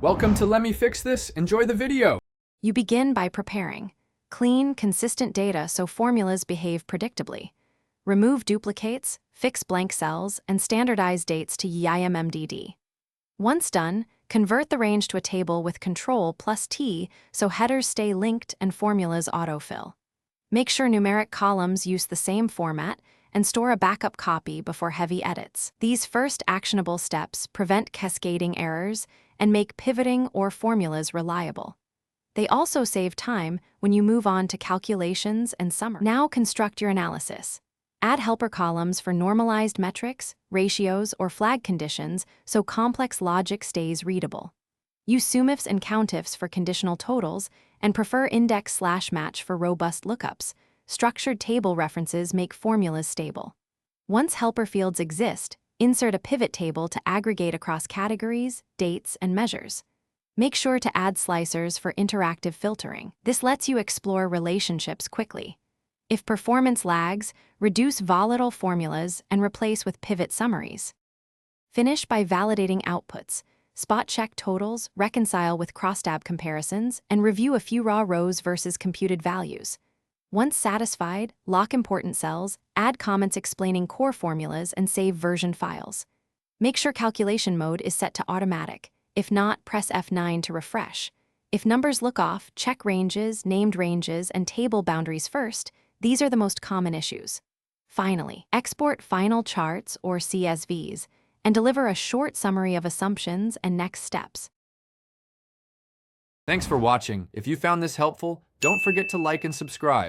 Welcome to Let Me Fix This. Enjoy the video. You begin by preparing. Clean, consistent data so formulas behave predictably. Remove duplicates, fix blank cells, and standardize dates to YIMMDD. Once done, convert the range to a table with Ctrl+T so headers stay linked and formulas autofill. Make sure numeric columns use the same format and store a backup copy before heavy edits. These first actionable steps prevent cascading errors and make pivoting or formulas reliable. They also save time when you move on to calculations and summary. Now construct your analysis. Add helper columns for normalized metrics, ratios, or flag conditions so complex logic stays readable. Use sumifs and countifs for conditional totals and prefer index/match for robust lookups. Structured table references make formulas stable. Once helper fields exist, insert a pivot table to aggregate across categories, dates, and measures. Make sure to add slicers for interactive filtering. This lets you explore relationships quickly. If performance lags, reduce volatile formulas and replace with pivot summaries. Finish by validating outputs. Spot-check totals, reconcile with crosstab comparisons, and review a few raw rows versus computed values. Once satisfied, lock important cells, add comments explaining core formulas, and save version files. Make sure calculation mode is set to automatic. If not, press F9 to refresh. If numbers look off, check ranges, named ranges, and table boundaries first. These are the most common issues. Finally, export final charts or CSVs and deliver a short summary of assumptions and next steps. Thanks for watching. If you found this helpful, don't forget to like and subscribe.